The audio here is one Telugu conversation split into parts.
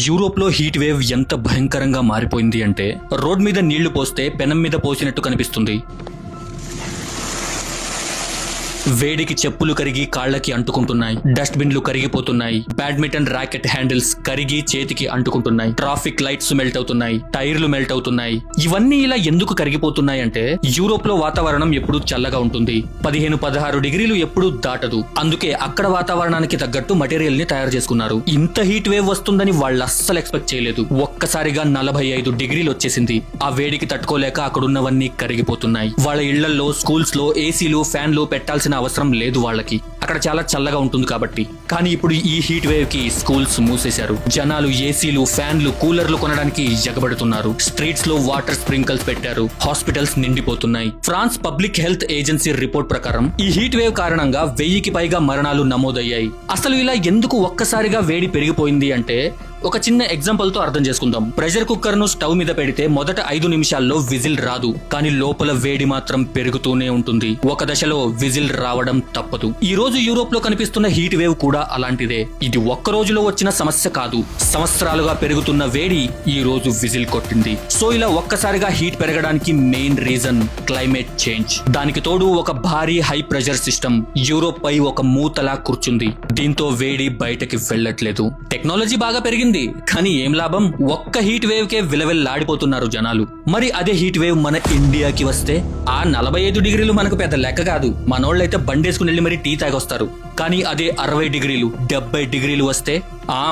యూరోప్ లో హీట్ వేవ్ ఎంత భయంకరంగా మారిపోయింది అంటే రోడ్ మీద నీళ్లు పోస్తే పెనం మీద పోసినట్టు కనిపిస్తుంది. వేడికి చెప్పులు కరిగి కాళ్లకి అంటుకుంటున్నాయి, డస్ట్ బిన్లు కరిగిపోతున్నాయి, బ్యాడ్మింటన్ ర్యాకెట్ హ్యాండిల్స్ కరిగి చేతికి అంటుకుంటున్నాయి, ట్రాఫిక్ లైట్స్ మెల్ట్ అవుతున్నాయి, టైర్లు మెల్ట్ అవుతున్నాయి. ఇవన్నీ ఇలా ఎందుకు కరిగిపోతున్నాయి అంటే యూరోప్ లో వాతావరణం ఎప్పుడు చల్లగా ఉంటుంది, 15-16 డిగ్రీలు ఎప్పుడు దాటదు. అందుకే అక్కడ వాతావరణానికి తగ్గట్టు మటీరియల్ ని తయారు చేసుకున్నారు. ఇంత హీట్ వేవ్ వస్తుందని వాళ్ళు అస్సలు ఎక్స్పెక్ట్ చేయలేదు. ఒక్కసారిగా 45 డిగ్రీలు వచ్చేసింది. ఆ వేడికి తట్టుకోలేక అక్కడున్నవన్నీ కరిగిపోతున్నాయి. వాళ్ళ ఇళ్లలో, స్కూల్స్ లో ఏసీలు, ఫ్యాన్లు పెట్టాల్సిన అవసరం లేదు వాళ్ళకి, అక్కడ చాలా చల్లగా ఉంటుంది కాబట్టి. కానీ ఇప్పుడు ఈ హీట్ వేవ్ కి స్కూల్స్ మూసేశారు. జనాలు ఏసీలు, ఫ్యాన్లు, కూలర్లు కొనడానికి ఎగబడుతున్నారు. స్ట్రీట్స్ లో వాటర్ స్ప్రింకల్స్ పెట్టారు. హాస్పిటల్స్ నిండిపోతున్నాయి. France public health agency report ప్రకారం ఈ హీట్ వేవ్ కారణంగా 1000కి పైగా మరణాలు నమోదయ్యాయి. అసలు ఇలా ఎందుకు ఒక్కసారిగా వేడి పెరిగిపోయింది అంటే ఒక చిన్న ఎగ్జాంపుల్ తో అర్థం చేసుకుందాం. ప్రెషర్ కుక్కర్ ను స్టవ్ మీద పెడితే మొదట 5 నిమిషాల్లో విజిల్ రాదు, కానీ లోపల వేడి మాత్రం పెరుగుతూనే ఉంటుంది. ఒక దశలో విజిల్ రావడం తప్పదు. ఈ రోజు యూరోప్ లో కనిపిస్తున్న హీట్ వేవ్ కూడా అలాంటిదే. ఇది ఒక్క రోజులో వచ్చిన సమస్య కాదు, సంవత్సరాలుగా పెరుగుతున్న వేడి ఈ రోజు విజిల్ కొట్టింది. సో ఇలా ఒక్కసారిగా హీట్ పెరగడానికి మెయిన్ రీజన్ క్లైమేట్ చేంజ్. దానికి తోడు ఒక భారీ హై ప్రెషర్ సిస్టమ్ యూరోప్ పై ఒక మూతలా కూర్చుంది. దీంతో వేడి బయటకి వెళ్లట్లేదు. టెక్నాలజీ బాగా పెరిగింది, కానీ ఏం లాభం? ఒక్క హీట్ వేవ్ కే విలవిల్లాడిపోతున్నారు జనాలు. మరి అదే హీట్ వేవ్ మన ఇండియాకి వస్తే ఆ 45 డిగ్రీలు మనకు పెద్ద లెక్క కాదు. మనోళ్ళైతే బండేసుకుని వెళ్ళి మరి టీ తాగొస్తారు. కానీ అదే 60 డిగ్రీలు, 70 డిగ్రీలు వస్తే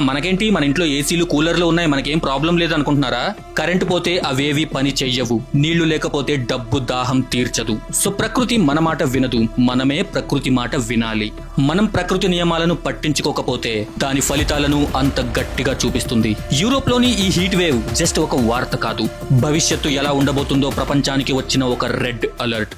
మనకేంటి, మన ఇంట్లో ఏసీలు, కూలర్లు ఉన్నాయి, మనకేం ప్రాబ్లం లేదు అనుకుంటున్నారా? కరెంటు పోతే అవేవి పని చెయ్యవు, నీళ్లు లేకపోతే డబ్బు దాహం తీర్చదు. సో ప్రకృతి మన మాట వినదు, మనమే ప్రకృతి మాట వినాలి. మనం ప్రకృతి నియమాలను పట్టించుకోకపోతే దాని ఫలితాలను అంత గట్టిగా చూపిస్తుంది. యూరోప్ లోని ఈ హీట్ వేవ్ జస్ట్ ఒక వార్త కాదు, భవిష్యత్తు ఎలా ఉండబోతుందో ప్రపంచానికి వచ్చిన ఒక రెడ్ అలర్ట్.